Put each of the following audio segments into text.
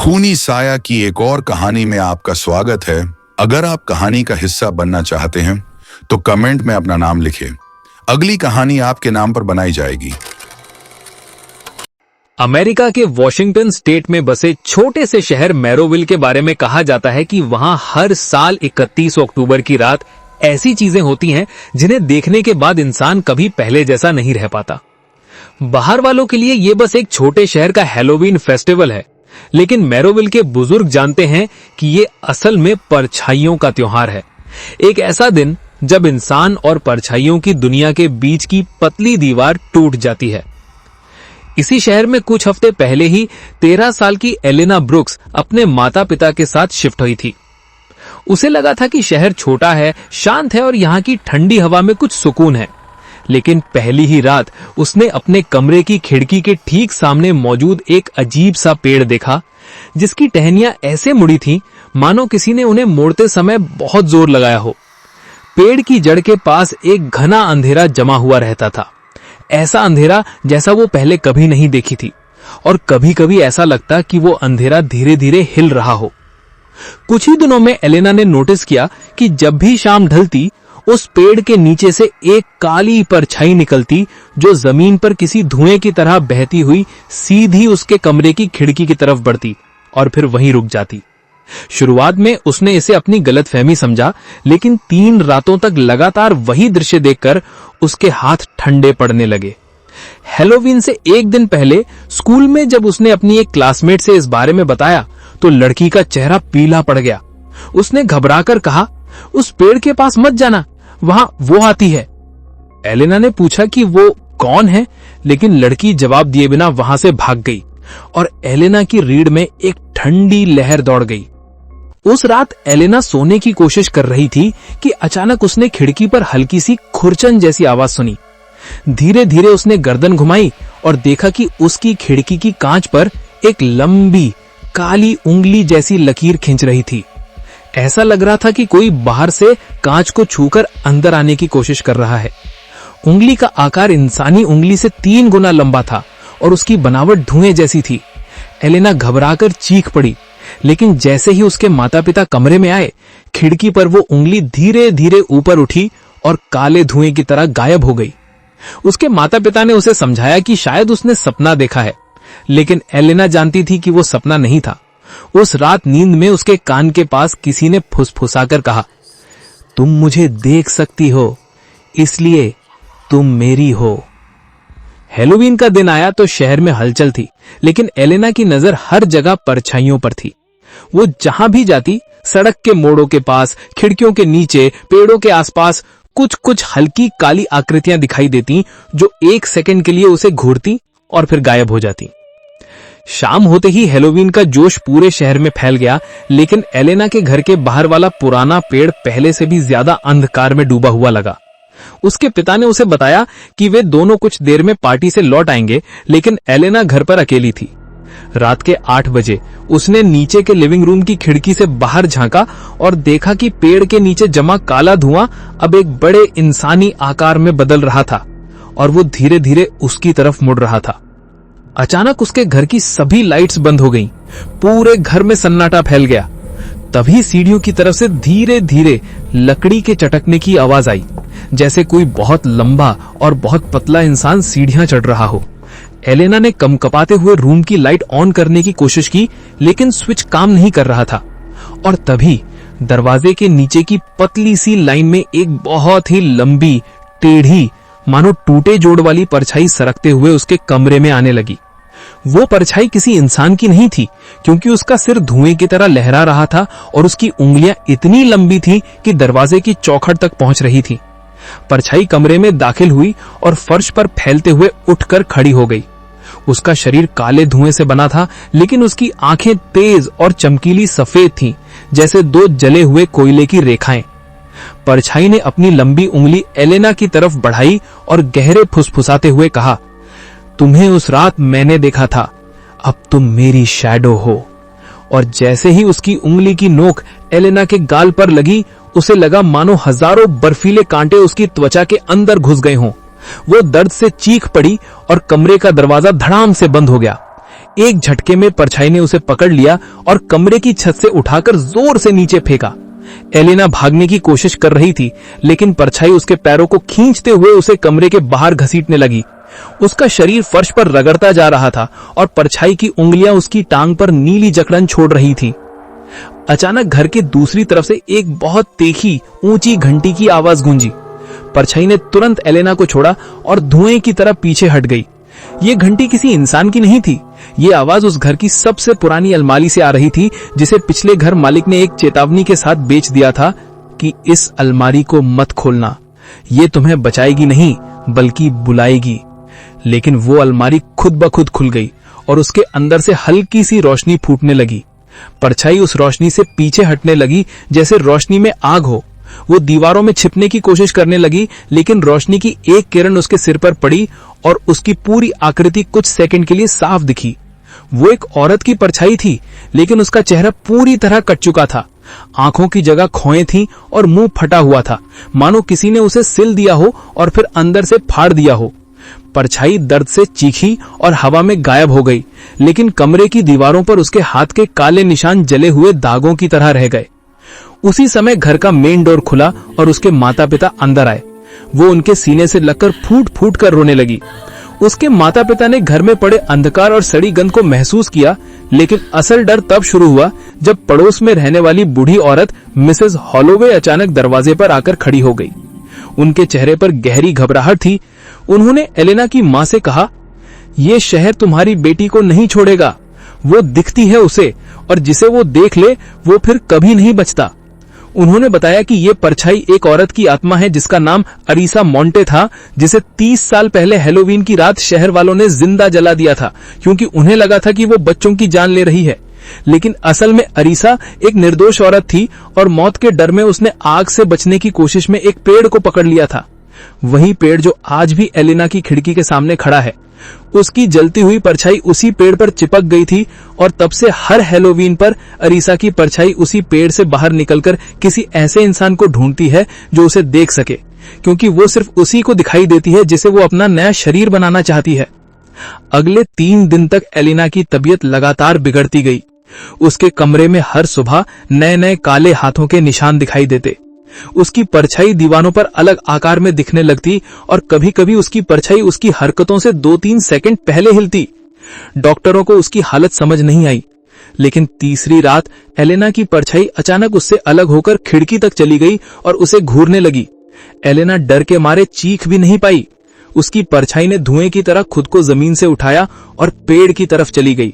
खूनी साया की एक और कहानी में आपका स्वागत है। अगर आप कहानी का हिस्सा बनना चाहते हैं तो कमेंट में अपना नाम लिखें। अगली कहानी आपके नाम पर बनाई जाएगी। अमेरिका के वॉशिंगटन स्टेट में बसे छोटे से शहर मैरोविल के बारे में कहा जाता है कि वहां हर साल 31 अक्टूबर की रात ऐसी चीजें होती हैं जिन्हें देखने के बाद इंसान कभी पहले जैसा नहीं रह पाता। बाहर वालों के लिए ये बस एक छोटे शहर का हैलोवीन फेस्टिवल है, लेकिन मैरोविल के बुजुर्ग जानते हैं कि ये असल में परछाइयों का त्योहार है। एक ऐसा दिन जब इंसान और परछाइयों की दुनिया के बीच की पतली दीवार टूट जाती है। इसी शहर में कुछ हफ्ते पहले ही 13 साल की एलेना ब्रुक्स अपने माता पिता के साथ शिफ्ट हुई थी। उसे लगा था कि शहर छोटा है, शांत है और यहाँ की ठंडी हवा में कुछ सुकून है। लेकिन पहली ही रात उसने अपने कमरे की खिड़की के ठीक सामने मौजूद एक अजीब सा पेड़ देखा, जिसकी टहनियां ऐसे मुड़ी थीं मानो किसी ने उन्हें मोड़ते समय बहुत जोर लगाया हो। पेड़ की जड़ के पास एक घना अंधेरा जमा हुआ रहता था, ऐसा अंधेरा जैसा वो पहले कभी नहीं देखी थी, और कभी कभी ऐसा लगता कि वो अंधेरा धीरे धीरे हिल रहा हो। कुछ ही दिनों में एलेना ने नोटिस किया कि जब भी शाम ढलती उस पेड़ के नीचे से एक काली परछाई निकलती, जो जमीन पर किसी धुएं की तरह बहती हुई सीधी उसके कमरे की खिड़की की तरफ बढ़ती और फिर वहीं रुक जाती। शुरुआत में उसने इसे अपनी गलतफहमी समझा, लेकिन 3 रातों तक लगातार वही दृश्य देखकर उसके हाथ ठंडे पड़ने लगे। हैलोवीन से एक दिन पहले स्कूल में जब उसने अपनी एक क्लासमेट से इस बारे में बताया तो लड़की का चेहरा पीला पड़ गया। उसने घबराकर कहा, उस पेड़ के पास मत जाना, वहां वो आती है। एलेना ने पूछा कि वो कौन है, लेकिन लड़की जवाब दिए बिना वहां से भाग गई और एलेना की रीढ़ में एक ठंडी लहर दौड़ गई। उस रात एलेना सोने की कोशिश कर रही थी कि अचानक उसने खिड़की पर हल्की सी खुरचन जैसी आवाज सुनी। धीरे धीरे उसने गर्दन घुमाई और देखा कि उसकी खिड़की की कांच पर एक लंबी काली उंगली जैसी लकीर खींच रही थी। ऐसा लग रहा था कि कोई बाहर से कांच को छूकर अंदर आने की कोशिश कर रहा है। उंगली का आकार इंसानी उंगली से 3 गुना लंबा था और उसकी बनावट धुएं जैसी थी। एलेना घबराकर चीख पड़ी, लेकिन जैसे ही उसके माता पिता कमरे में आए, खिड़की पर वो उंगली धीरे धीरे ऊपर उठी और काले धुएं की तरह गायब हो गई। उसके माता पिता ने उसे समझाया कि शायद उसने सपना देखा है, लेकिन एलेना जानती थी कि वो सपना नहीं था। उस रात नींद में उसके कान के पास किसी ने फुसफुसाकर कहा, तुम मुझे देख सकती हो, इसलिए तुम मेरी हो। हैलोवीन का दिन आया तो शहर में हलचल थी, लेकिन एलेना की नजर हर जगह परछाइयों पर थी। वो जहां भी जाती, सड़क के मोड़ों के पास, खिड़कियों के नीचे, पेड़ों के आसपास कुछ हल्की काली आकृतियां दिखाई देती, जो 1 सेकंड के लिए उसे घूरती और फिर गायब हो जाती। शाम होते ही हैलोवीन का जोश पूरे शहर में फैल गया, लेकिन एलेना के घर के बाहर वाला पुराना पेड़ पहले से भी ज्यादा अंधकार में डूबा हुआ लगा। उसके पिता ने उसे बताया कि वे दोनों कुछ देर में पार्टी से लौट आएंगे, लेकिन एलेना घर पर अकेली थी। रात के 8 बजे उसने नीचे के लिविंग रूम की खिड़की से बाहर झांका और देखा कि पेड़ के नीचे जमा काला धुआं अब एक बड़े इंसानी आकार में बदल रहा था और वो धीरे धीरे उसकी तरफ मुड़ रहा था। अचानक उसके घर की सभी लाइट्स बंद हो गईं। पूरे घर में सन्नाटा फैल गया। तभी सीढ़ियों की तरफ से धीरे धीरे लकड़ी के चटकने की आवाज आई, जैसे कोई बहुत लंबा और बहुत पतला इंसान सीढ़ियां चढ़ रहा हो। एलेना ने कंपकपाते हुए रूम की लाइट ऑन करने की कोशिश की, लेकिन स्विच काम नहीं कर रहा था। और तभी दरवाजे के नीचे की पतली सी लाइन में एक बहुत ही लंबी, टेढ़ी, मानो टूटे जोड़ वाली परछाई सरकते हुए उसके कमरे में आने लगी। वो परछाई किसी इंसान की नहीं थी, क्योंकि उसका सिर धुएं की तरह लहरा रहा था और उसकी उंगलियां इतनी लंबी थी कि दरवाजे की चौखट तक पहुंच रही थी। परछाई कमरे में दाखिल हुई और फर्श पर फैलते हुए उठकर खड़ी हो गई। उसका शरीर काले धुएं से बना था, लेकिन उसकी आंखें तेज और चमकीली सफेद थीं, जैसे 2 जले हुए कोयले की रेखाएं। परछाई ने अपनी लंबी उंगली एलेना की तरफ बढ़ाई और गहरे फुसफुसाते हुए कहा, तुम्हें उस रात मैंने देखा था, अब तुम मेरी शैडो हो। और जैसे ही उसकी उंगली की नोक एलेना के गाल पर लगी, उसे लगा मानो हजारों बर्फीले कांटे उसकी त्वचा के अंदर घुस गए हों। वो दर्द से चीख पड़ी और कमरे का दरवाजा धड़ाम से बंद हो गया। एक झटके में परछाई ने उसे पकड़ लिया और कमरे की छत से उठाकर जोर से नीचे फेंका। एलेना भागने की कोशिश कर रही थी, लेकिन परछाई उसके पैरों को खींचते हुए उसे कमरे के बाहर घसीटने लगी। उसका शरीर फर्श पर रगड़ता जा रहा था और परछाई की उंगलियां उसकी टांग पर नीली जकड़न छोड़ रही थीं। अचानक घर के दूसरी तरफ से एक बहुत तीखी ऊंची घंटी की आवाज गूंजी। परछाई ने तुरंत एलेना को छोड़ा और धुएं की तरह पीछे हट गई। ये घंटी किसी इंसान की नहीं थी। ये आवाज उस घर की सबसे पुरानी अलमारी से आ रही थी, जिसे पिछले घर मालिक ने एक चेतावनी के साथ बेच दिया था कि इस अलमारी को मत खोलना, ये तुम्हें बचाएगी नहीं बल्कि बुलाएगी। लेकिन वो अलमारी खुद ब खुद खुल गई और उसके अंदर से हल्की सी रोशनी फूटने लगी। परछाई उस रोशनी से पीछे हटने लगी, जैसे रोशनी में आग हो। वो दीवारों में छिपने की कोशिश करने लगी, लेकिन रोशनी की एक किरण उसके सिर पर पड़ी और उसकी पूरी आकृति कुछ सेकंड के लिए साफ दिखी। वो एक औरत की परछाई थी, लेकिन उसका चेहरा पूरी तरह कट चुका था। आंखों की जगह खोएं थीं और मुंह फटा हुआ था, मानो किसी ने उसे सिल दिया हो और फिर अंदर से फाड़ दिया हो। परछाई दर्द से चीखी और हवा में गायब हो गई, लेकिन कमरे की दीवारों पर उसके हाथ के काले निशान जले हुए दागों की तरह रह गए। उसी समय घर का मेन डोर खुला और उसके माता पिता अंदर आए। वो उनके सीने से लगकर फूट फूट कर रोने लगी। उसके माता पिता ने घर में पड़े अंधकार और सड़ी गंध को महसूस किया, लेकिन असल डर तब शुरू हुआ जब पड़ोस में रहने वाली बूढ़ी औरत मिसेस हॉलोवे अचानक दरवाजे पर आकर खड़ी हो गई। उनके चेहरे पर गहरी घबराहट थी। उन्होंने एलेना की मां से कहा, ये शहर तुम्हारी बेटी को नहीं छोड़ेगा। वो दिखती है उसे, और जिसे वो देख ले वो फिर कभी नहीं बचता। उन्होंने बताया कि ये परछाई एक औरत की आत्मा है जिसका नाम अरीसा मोंटे था, जिसे 30 साल पहले हैलोवीन की रात शहर वालों ने जिंदा जला दिया था, क्योंकि उन्हें लगा था कि वो बच्चों की जान ले रही है। लेकिन असल में अरीसा एक निर्दोष औरत थी और मौत के डर में उसने आग से बचने की कोशिश में एक पेड़ को पकड़ लिया था। वही पेड़ जो आज भी एलेना की खिड़की के सामने खड़ा है। उसकी जलती हुई परछाई उसी पेड़ पर चिपक गई थी और तब से हर हैलोवीन पर अरीसा की परछाई उसी पेड़ से बाहर निकलकर किसी ऐसे इंसान को ढूंढती है जो उसे देख सके, क्योंकि वो सिर्फ उसी को दिखाई देती है जिसे वो अपना नया शरीर बनाना चाहती है। अगले 3 दिन तक एलेना की तबीयत लगातार बिगड़ती गई। उसके कमरे में हर सुबह नए नए काले हाथों के निशान दिखाई देते। उसकी परछाई दीवारों पर अलग आकार में दिखने लगती और कभी कभी उसकी परछाई उसकी हरकतों से 2-3 सेकंड पहले हिलती। डॉक्टरों को उसकी हालत समझ नहीं आई, लेकिन तीसरी रात एलेना की परछाई अचानक उससे अलग होकर खिड़की तक चली गई और उसे घूरने लगी। एलेना डर के मारे चीख भी नहीं पाई। उसकी परछाई ने धुएं की तरह खुद को जमीन से उठाया और पेड़ की तरफ चली गई,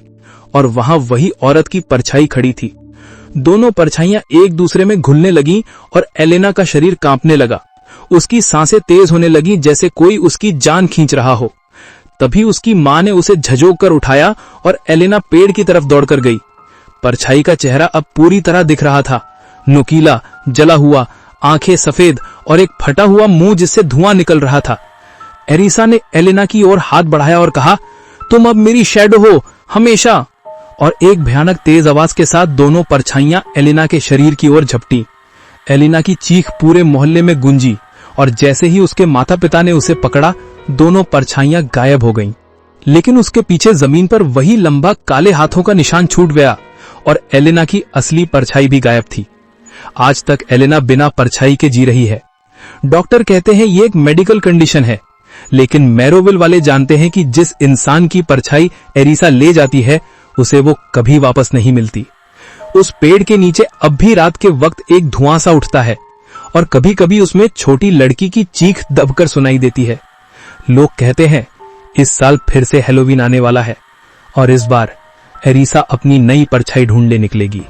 और वहां वही औरत की परछाई खड़ी थी। दोनों परछाइयां एक दूसरे में घुलने लगी और एलेना का शरीर कांपने लगा। उसकी सांसें तेज होने लगी, जैसे कोई उसकी जान खींच रहा हो। तभी उसकी मां ने उसे झजोक कर उठाया और एलेना पेड़ की तरफ दौड़कर गई। परछाई का चेहरा अब पूरी तरह दिख रहा था, नुकीला, जला हुआ, आंखें सफेद और एक फटा हुआ मुंह जिससे धुआं निकल रहा था। एरिसा ने एलेना की ओर हाथ बढ़ाया और कहा, तुम अब मेरी शैडो हो, हमेशा। और एक भयानक तेज आवाज के साथ दोनों परछाइयां एलेना के शरीर की ओर झपटी। एलेना की चीख पूरे मोहल्ले में गूंजी और जैसे ही उसके माता पिता ने उसे पकड़ा, दोनों परछाइयां गायब हो गईं। लेकिन उसके पीछे जमीन पर वही लंबा काले हाथों का निशान छूट गया और एलेना की असली परछाई भी गायब थी। आज तक एलेना बिना परछाई के जी रही है। डॉक्टर कहते हैं ये एक मेडिकल कंडीशन है, लेकिन मैरोविल वाले जानते हैं कि जिस इंसान की परछाई एरिसा ले जाती है उसे वो कभी वापस नहीं मिलती। उस पेड़ के नीचे अब भी रात के वक्त एक धुआं सा उठता है और कभी कभी उसमें छोटी लड़की की चीख दबकर सुनाई देती है। लोग कहते हैं इस साल फिर से हैलोवीन आने वाला है और इस बार एरिसा अपनी नई परछाई ढूंढने निकलेगी।